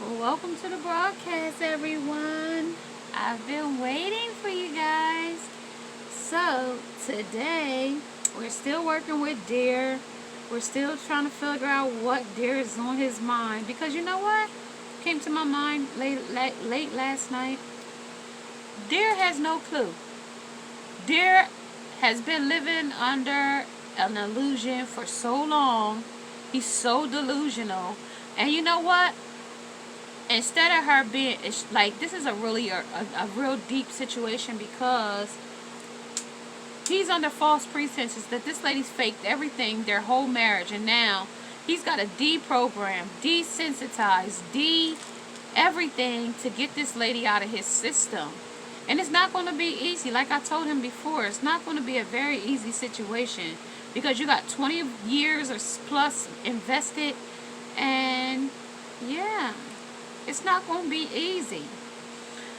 Welcome to the broadcast, everyone. I've been waiting for you guys. So, today, we're still working with Dear. We're still trying to figure out what Dear is on his mind. Because you know what? Came to my mind late last night. Dear has no clue. Dear has been living under an illusion for so long. He's so delusional. And you know what? Instead of her being, it's like, this is a real deep situation, because he's under false pretenses that this lady's faked everything, their whole marriage, and now he's got to deprogram, desensitize, everything to get this lady out of his system. And it's not going to be easy. Like I told him before, it's not going to be a very easy situation, because you got 20 years or plus invested, and yeah, it's not going to be easy.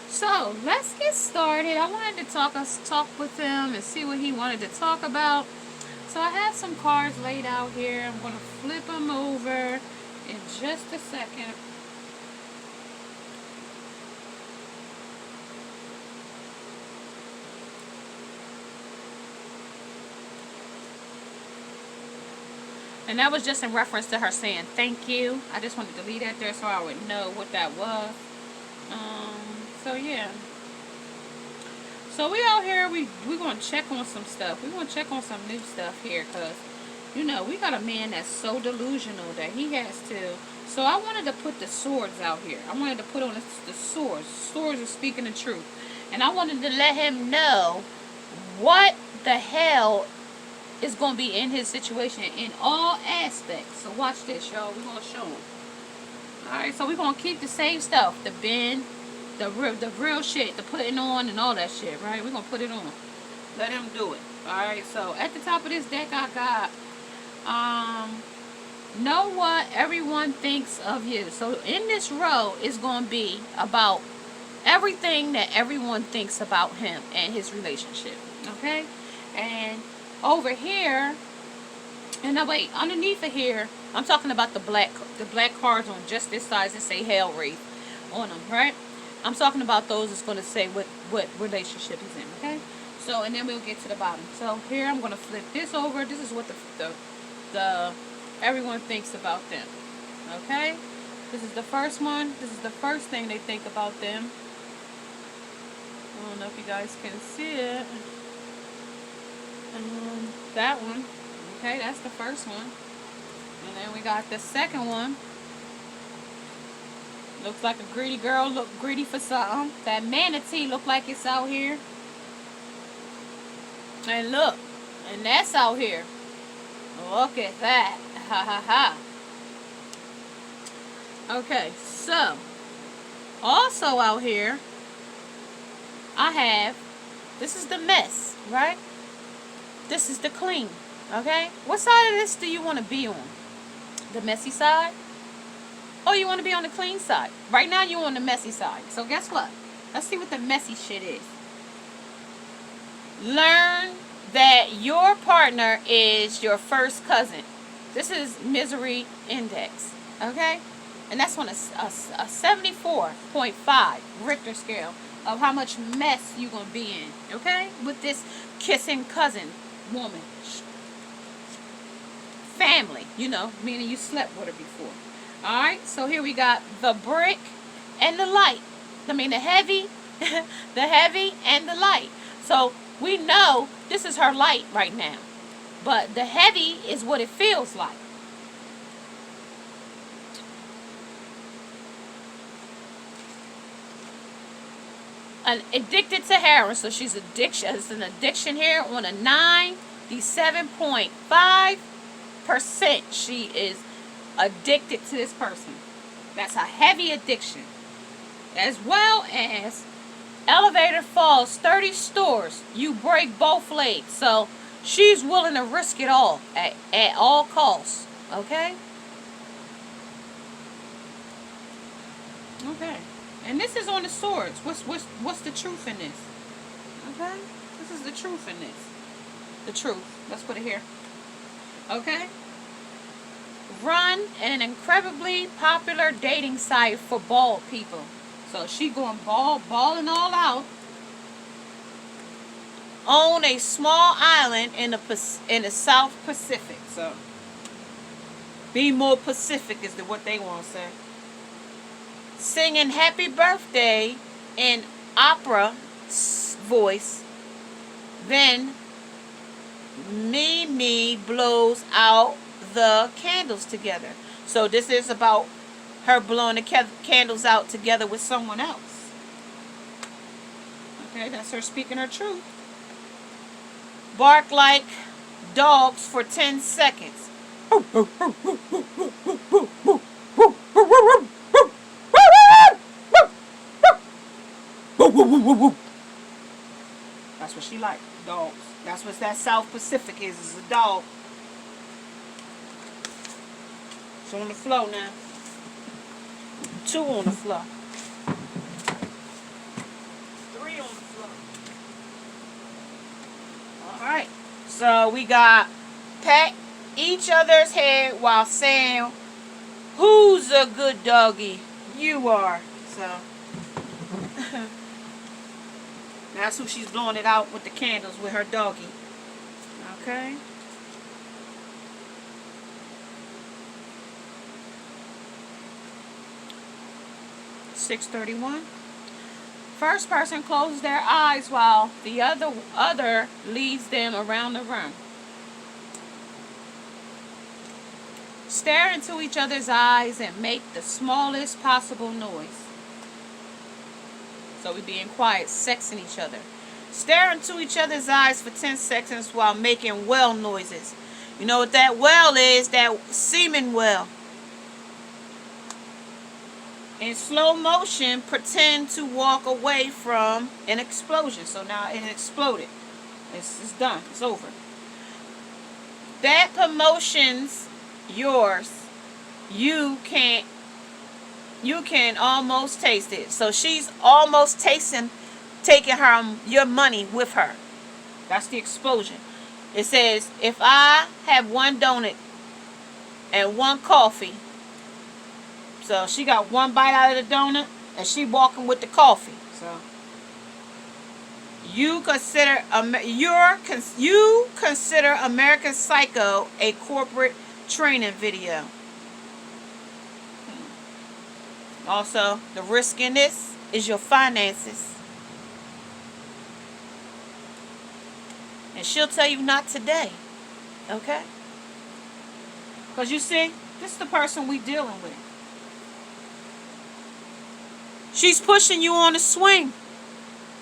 So let's get started. I wanted to talk with him and see what he wanted to talk about. So I have some cards laid out here. I'm going to flip them over in just a second. And that was just in reference to her saying thank you. I just wanted to leave that there so I would know what that was. So yeah. So we out here, we're going to check on some stuff. We're going to check on some new stuff here, because, you know, we got a man that's so delusional that he has to. So I wanted to put the swords out here. I wanted to put on the swords. Swords are speaking the truth. And I wanted to let him know what the hell is going to be in his situation in all aspects. So watch this, y'all. We're going to show him. Alright, so we're going to keep the same stuff. The bend, the real shit, the putting on and all that shit, right? We're going to put it on. Let him do it. Alright, so at the top of this deck I got, know what everyone thinks of you. So in this row is going to be about everything that everyone thinks about him and his relationship. Okay? And over here, and now wait, underneath of here, I'm talking about the black cards on just this size that say Hell Wraith on them, right? I'm talking about those that's going to say what relationship he's in, okay? So, and then we'll get to the bottom. So here I'm going to flip this over. This is what the everyone thinks about them, okay? This is the first one. This is the first thing they think about them. I don't know if you guys can see it. That one, okay, that's the first one. And then we got the second one. Looks like a greedy girl, look greedy for something. That manatee look like it's out here. And look, and that's out here. Look at that. Ha ha ha. Okay, so also out here I have, this is the mess, right? This is the clean, okay? What side of this do you want to be on? The messy side? Or you want to be on the clean side? Right now you're on the messy side. So guess what? Let's see what the messy shit is. Learn that your partner is your first cousin. This is misery index, okay? And that's on a 74.5 Richter scale of how much mess you're going to be in, okay? With this kissing cousin woman. Family, you know, meaning you slept with her before. Alright, so here we got the brick and the light. I mean the heavy, the heavy and the light. So we know this is her light right now. But the heavy is what it feels like. Addicted to heroin, so she's addiction. It's an addiction here on a 97.5%. She is addicted to this person. That's a heavy addiction. As well as elevator falls 30 stores, you break both legs. So she's willing to risk it all at all costs. Okay? Okay. And this is on the swords. What's the truth in this? Okay? This is the truth in this. The truth. Let's put it here. Okay? run an incredibly popular dating site for bald people. So she going balling all out on a small island in the South Pacific. So be more Pacific is what they want to say. Singing happy birthday in opera voice. Then Mimi blows out the candles together. So this is about her blowing the candles out together with someone else. Okay, that's her speaking her truth. Bark like dogs for 10 seconds. That's what she like, dogs. That's what that South Pacific is a dog. It's on the floor now. 2 on the floor. 3 on the floor. Alright. So we got pat each other's head while saying, who's a good doggy? You are. So that's who she's blowing it out with the candles with her doggy. Okay. $6.31. First person closes their eyes while the other leads them around the room. Stare into each other's eyes and make the smallest possible noise. So we being quiet, sexing each other. Stare into each other's eyes for 10 seconds while making well noises. You know what that well is? That semen well. In slow motion, pretend to walk away from an explosion. So now it exploded. It's done. It's over. That promotion's yours. You can almost taste it. So she's almost taking your money with her. That's the explosion. It says, if I have 1 donut and 1 coffee. So she got 1 bite out of the donut and she walking with the coffee. So you consider American Psycho a corporate training video. Also, the risk in this is your finances. And she'll tell you not today. Okay? Because you see, this is the person we dealing with. She's pushing you on the swing.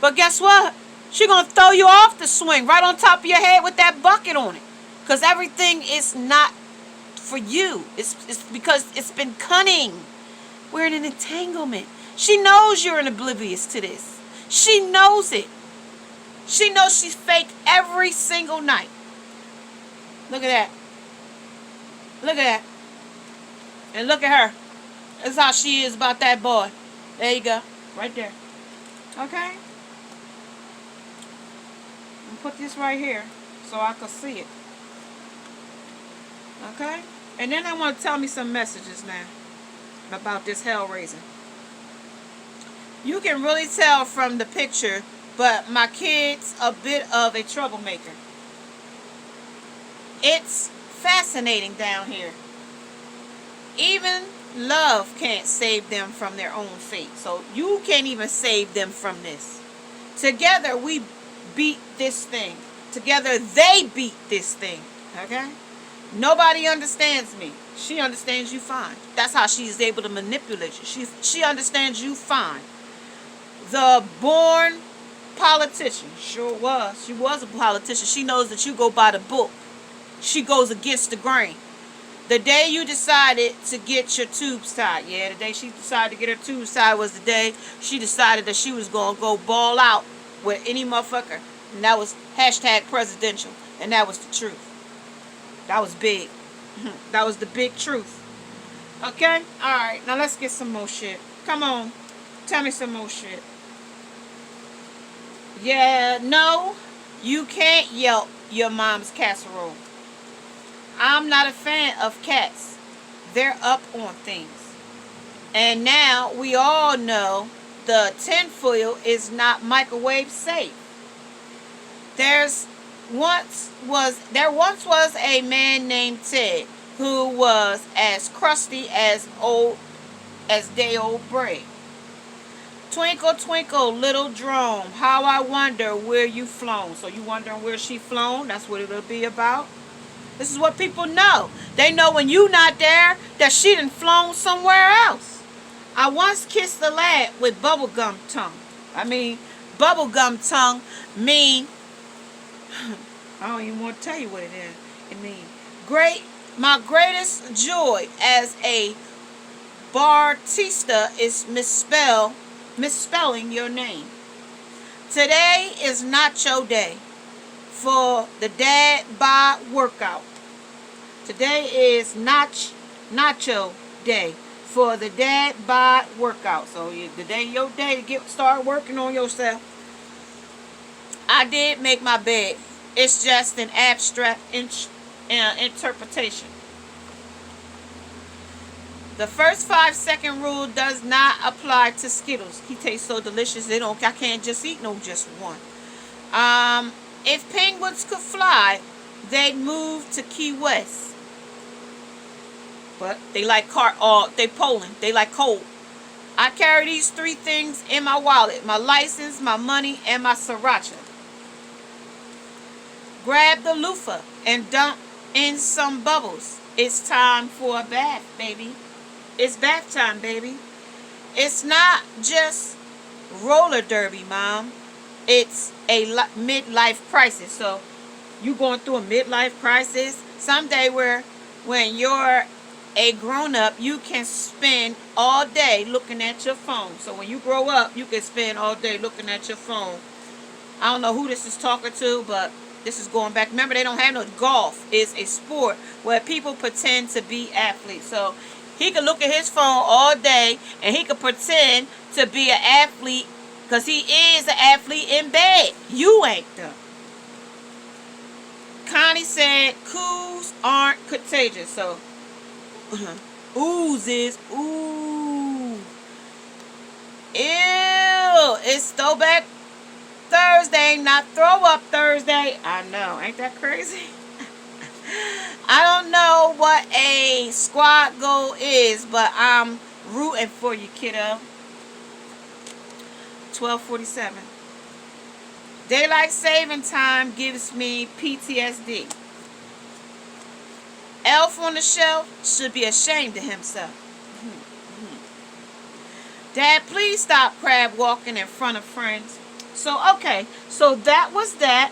But guess what? She's going to throw you off the swing right on top of your head with that bucket on it. Because everything is not for you. It's because it's been cunning. We're in an entanglement. She knows you're oblivious to this. She knows it. She knows she's fake every single night. Look at that. Look at that. And look at her. That's how she is about that boy. There you go. Right there. Okay? I'll put this right here so I can see it. Okay? And then I want to tell me some messages now about this hell raising. You can really tell from the picture, but my kid's a bit of a troublemaker. It's fascinating down here. Even love can't save them from their own fate. So you can't even save them from this. Together we beat this thing. Together they beat this thing. Okay? Nobody understands me. She understands you fine. That's how she is able to manipulate you. She understands you fine. The born politician. Sure was. She was a politician. She knows that you go by the book. She goes against the grain. The day you decided to get your tubes tied. Yeah, the day she decided to get her tubes tied was the day she decided that she was going to go ball out with any motherfucker. And that was #presidential. And that was the truth. That was big. That was the big truth. Okay? Alright, now let's get some more shit. Come on. Tell me some more shit. Yeah, no, you can't yelp your mom's casserole. I'm not a fan of cats. They're up on things. And now we all know the tinfoil is not microwave safe. There once was a man named Ted who was as crusty as day old bread. Twinkle, twinkle, little drone, how I wonder where you flown. So you wondering where she flown? That's what it'll be about. This is what people know. They know when you not there that she done flown somewhere else. I once kissed a lad with bubblegum tongue. Bubblegum tongue mean, I don't even want to tell you what it is. It means my greatest joy as a Bartista is misspelling your name. Today is nacho day for the dad bod workout. Today is nacho day for the dad bod workout. So today your day to start working on yourself. I did make my bed. It's just an abstract interpretation. The first 5-second rule does not apply to Skittles. He tastes so delicious. I can't just eat just one. If penguins could fly, they'd move to Key West. But they like they Poland. They like cold. I carry these 3 things in my wallet: my license, my money, and my sriracha. Grab the loofah and dump in some bubbles. It's time for a bath, baby. It's bath time, baby. It's not just roller derby, Mom. It's a midlife crisis. So you going through a midlife crisis? Someday when you're a grown-up, you can spend all day looking at your phone. So when you grow up, you can spend all day looking at your phone. I don't know who this is talking to, but this is going back. Remember, they don't have no golf. It's a sport where people pretend to be athletes. So he could look at his phone all day and he could pretend to be an athlete because he is an athlete in bed. You ain't though. Connie said coups aren't contagious. So ooze is ooh. Ew. It's throwback Thursday, not throw up Thursday. I know. Ain't that crazy? I don't know what a squad goal is, but I'm rooting for you, kiddo. 12:47. Daylight saving time gives me PTSD. Elf on the shelf should be ashamed of himself. Dad, please stop crab walking in front of friends. So, okay. So that was that.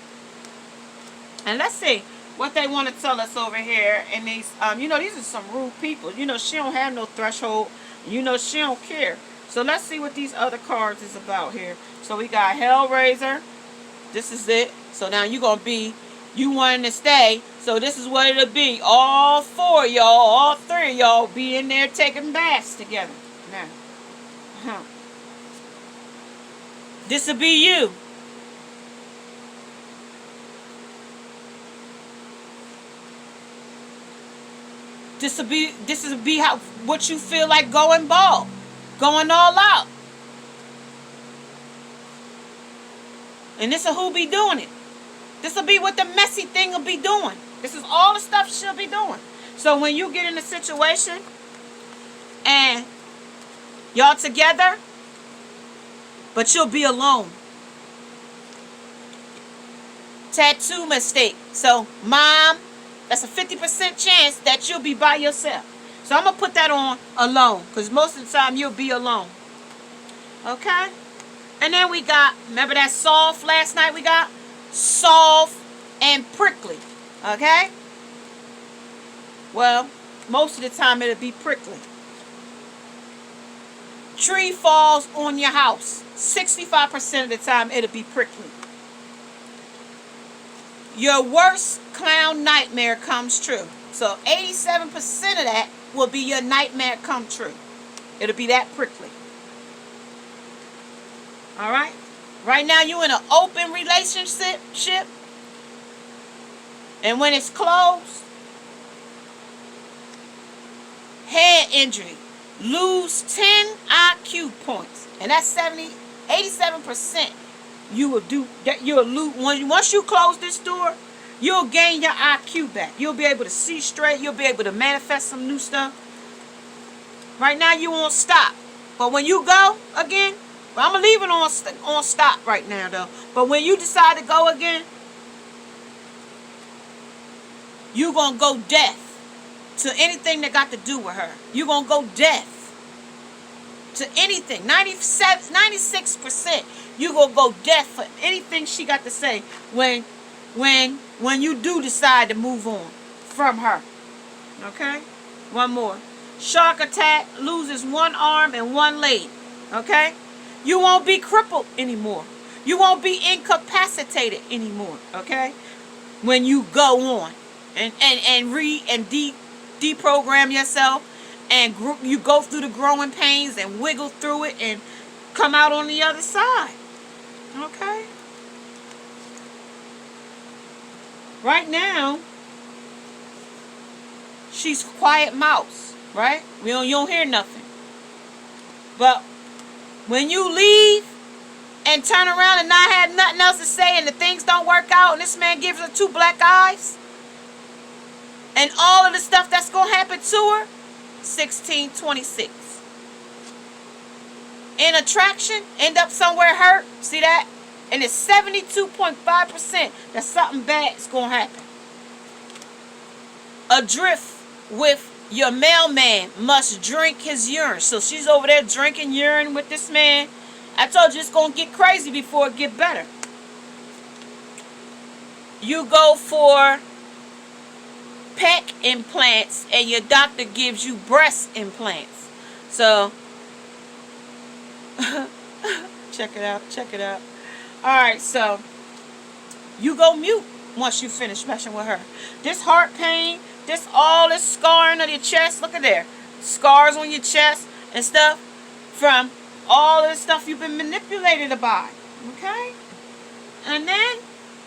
And let's see what they want to tell us over here. And these, these are some rude people. She don't have no threshold. She don't care. So let's see what these other cards is about here. So we got Hellraiser. This is it. So now you're going to be, you wanting to stay. So this is what it'll be. All 4 y'all, all 3 of y'all be in there taking baths together. Now. This will be you. This will be what you feel like going bald. Going all out. And this is who be doing it. This will be what the messy thing will be doing. This is all the stuff she'll be doing. So when you get in a situation and y'all together, but you'll be alone. Tattoo mistake. So, Mom, that's a 50% chance that you'll be by yourself. So I'm going to put that on alone. Because most of the time you'll be alone. Okay? And then we got, remember that soft last night we got? Soft and prickly. Okay? Well, most of the time it'll be prickly. Tree falls on your house. 65% of the time it'll be prickly. Your worst clown nightmare comes true. So 87% of that will be your nightmare come true. It'll be that prickly. Alright? Right now you in an open relationship. And when it's closed, head injury, lose 10 IQ points. And that's 87%. You will do that. You'll lose once you close this door. You'll gain your IQ back. You'll be able to see straight. You'll be able to manifest some new stuff. Right now you won't stop, but when you go again, well, I'm gonna leave it on stop right now though. But when you decide to go again, you gonna go deaf to anything that got to do with her. You gonna go deaf to anything. 96%. You gonna go deaf for anything she got to say when you do decide to move on from her. Okay? One more. Shark attack, loses one arm and one leg. Okay? You won't be crippled anymore. You won't be incapacitated anymore. Okay? When you go on and deprogram yourself, and you go through the growing pains and wiggle through it and come out on the other side. Okay? Right now, she's quiet mouse, right? You don't hear nothing. But when you leave and turn around and not have nothing else to say and the things don't work out and this man gives her 2 black eyes and all of the stuff that's going to happen to her, 1626. In attraction, end up somewhere hurt. See that? And it's 72.5% that something bad is going to happen. Adrift with your mailman must drink his urine. So she's over there drinking urine with this man. I told you it's going to get crazy before it get better. You go for pec implants and your doctor gives you breast implants. So check it out. Alright, so you go mute once you finish messing with her. This heart pain, all this scarring of your chest, look at there. Scars on your chest and stuff from all this stuff you've been manipulated by. Okay? And then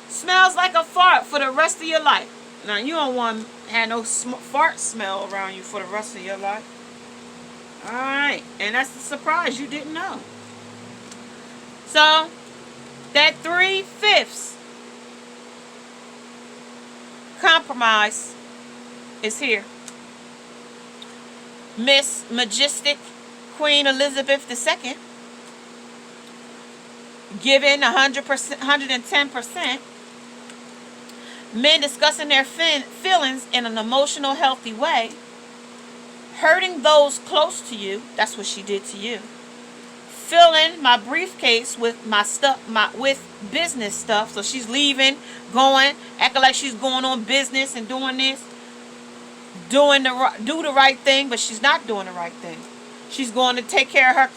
smells like a fart for the rest of your life. Now, you don't want to have no fart smell around you for the rest of your life. Alright. And that's the surprise you didn't know. So, that 3/5 compromise is here. Miss Majestic Queen Elizabeth II giving 100%, 110%. Men discussing their feelings in an emotional, healthy way. Hurting those close to you. That's what she did to you. Filling my briefcase with my stuff, with business stuff. So she's leaving, going, acting like she's going on business and doing this. Do the right thing, but she's not doing the right thing. She's going to take care of her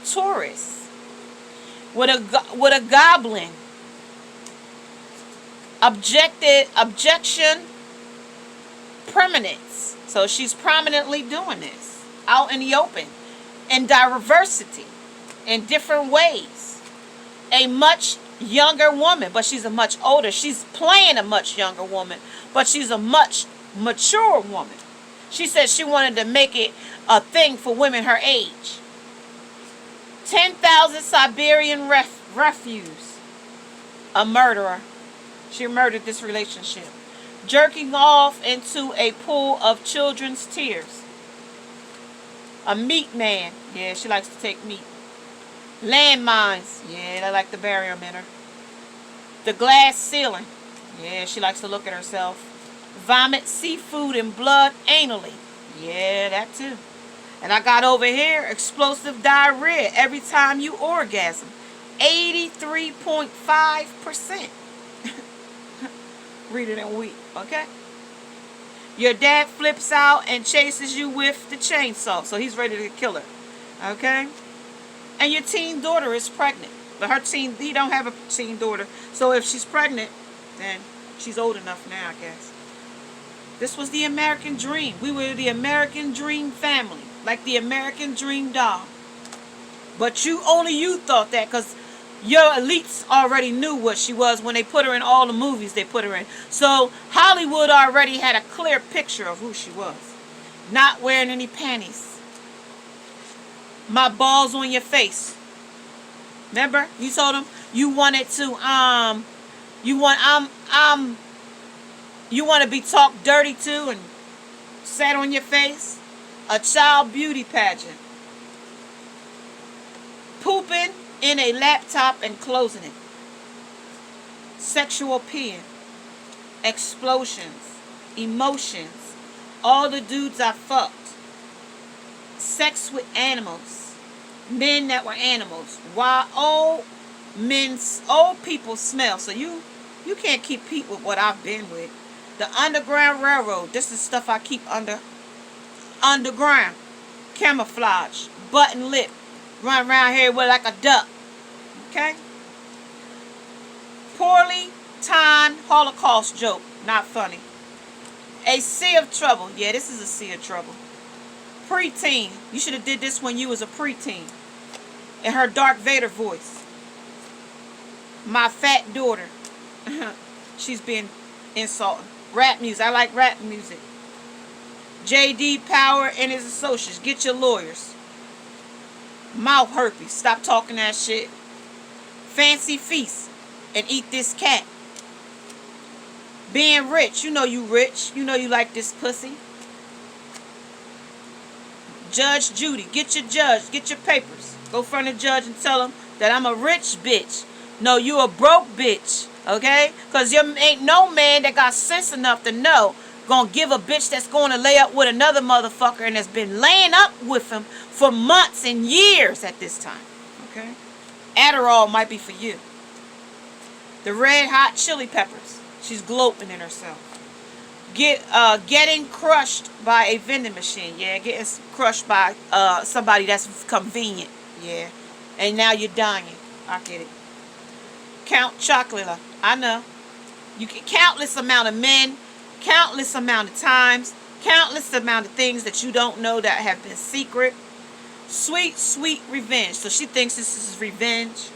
tourists with a goblin. Objection, permanence. So she's prominently doing this out in the open, in diversity, in different ways. A much younger woman, but she's a much older. She's playing a much younger woman, but she's a much mature woman. She said she wanted to make it a thing for women her age. 10,000 Siberian refugees. A murderer. She murdered this relationship. Jerking off into a pool of children's tears. A meat man. Yeah, she likes to take meat. Landmines. Yeah, they like to bury them in her. The glass ceiling. Yeah, she likes to look at herself. Vomit seafood and blood anally. Yeah, that too. And I got over here explosive diarrhea every time you orgasm. 83.5%. Read it and weep, okay? Your dad flips out and chases you with the chainsaw. So he's ready to kill her. Okay? And your teen daughter is pregnant. But he don't have a teen daughter. So if she's pregnant, then she's old enough now, I guess. This was the American dream. We were the American dream family. Like the American dream doll. But only you thought that, because your elites already knew what she was when they put her in all the movies they put her in. So Hollywood already had a clear picture of who she was. Not wearing any panties. My balls on your face. Remember? You told him you wanted to you want you want to be talked dirty to and sat on your face. A child beauty pageant. Pooping in a laptop and closing it. Sexual peeing. Explosions. Emotions. All the dudes I fucked. Sex with animals. Men that were animals. While old people smell. So you can't compete with what I've been with. The Underground Railroad. This is stuff I keep underground. Camouflage. Button lip. Run around here with like a duck. Okay? Poorly timed Holocaust joke. Not funny. A sea of trouble. Yeah, this is a sea of trouble. Preteen. You should have did this when you was a preteen. In her Darth Vader voice. My fat daughter. She's being insulting. Rap music. I like rap music. J.D. Power and his associates. Get your lawyers. Mouth herpes. Stop talking that shit. Fancy feast. And eat this cat. Being rich. You know you rich. You know you like this pussy. Judge Judy. Get your judge. Get your papers. Go in front of the judge and tell him that I'm a rich bitch. No, you a broke bitch. Okay? Because you ain't no man that got sense enough to know gonna give a bitch that's going to lay up with another motherfucker and has been laying up with him for months and years at this time. Okay? Adderall might be for you. The Red Hot Chili Peppers. She's gloating in herself. Getting crushed by a vending machine. Yeah, getting crushed by somebody that's convenient. Yeah. And now you're dying. I get it. Count Chocula. I know. You get countless amount of men, countless amount of times, countless amount of things that you don't know that have been secret. Sweet, sweet revenge. So she thinks this is revenge.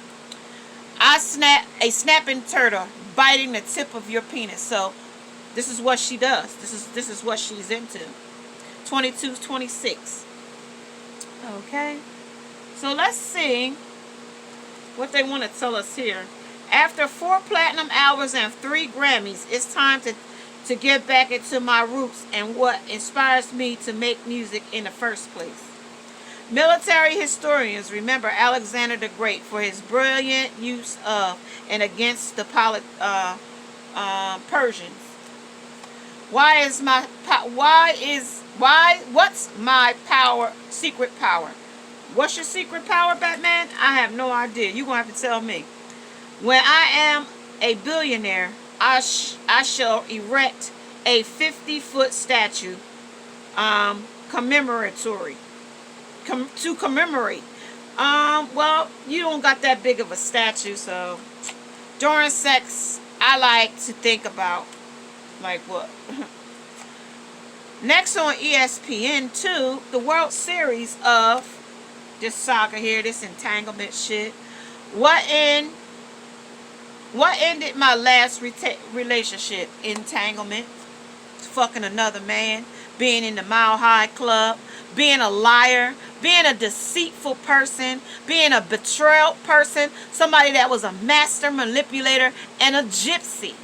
A snapping turtle biting the tip of your penis. So this is what she does. This is what she's into. 22, 26. Okay. So let's see what they want to tell us here. After 4 platinum albums and 3 Grammys, it's time to get back into my roots and what inspires me to make music in the first place. Military historians remember Alexander the Great for his brilliant use of and against the Persians. What's my power? Secret power. What's your secret power, Batman? I have no idea. You're going to have to tell me. When I am a billionaire, I shall erect a 50-foot statue to commemorate. Well, you don't got that big of a statue, so during sex, I like to think about, like what? Next on ESPN2, the World Series of this saga here, this entanglement shit. What ended my last relationship? Entanglement. Fucking another man. Being in the Mile High Club. Being a liar. Being a deceitful person. Being a betrayal person. Somebody that was a master manipulator and a gypsy.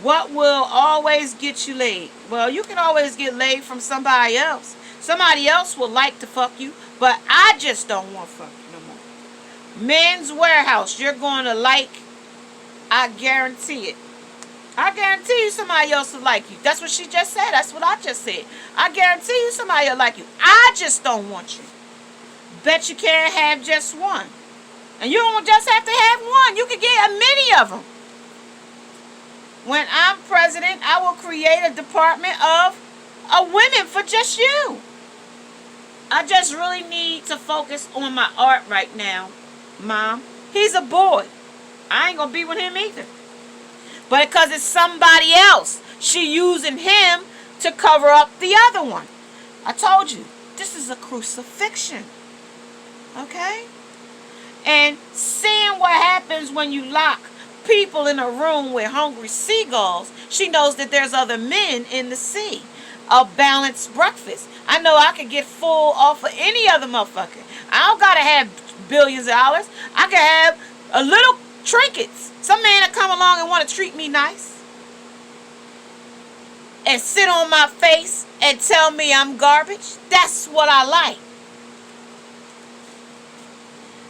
What will always get you laid? Well, you can always get laid from somebody else. Somebody else will like to fuck you, but I just don't want to fuck you no more. Men's Warehouse. You're going to like. I guarantee it. I guarantee you somebody else will like you. That's what she just said. That's what I just said. I guarantee you somebody will like you. I just don't want you. Bet you can't have just one. And you don't just have to have one. You can get many of them. When I'm president, I will create a department of women for just you. I just really need to focus on my art right now, Mom. He's a boy. I ain't going to be with him either. But because it's somebody else, she using him to cover up the other one. I told you, this is a crucifixion. Okay? And seeing what happens when you lock people in a room with hungry seagulls, she knows that there's other men in the sea. a balanced breakfast. I know I could get full off of any other motherfucker. I don't gotta have billions of dollars. I can have a little trinkets. Some man that come along and want to treat me nice and sit on my face and tell me I'm garbage. That's what I like.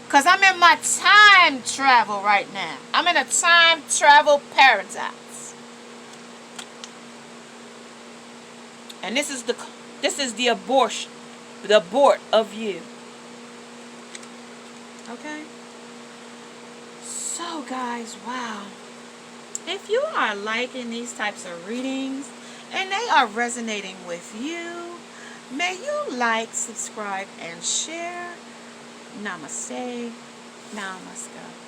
Because I'm in my time travel right now. I'm in a time travel paradise. And this is the abortion. The abort of you. Okay? So guys, wow. If you are liking these types of readings and they are resonating with you, may you like, subscribe, and share. Namaste. Namaskar.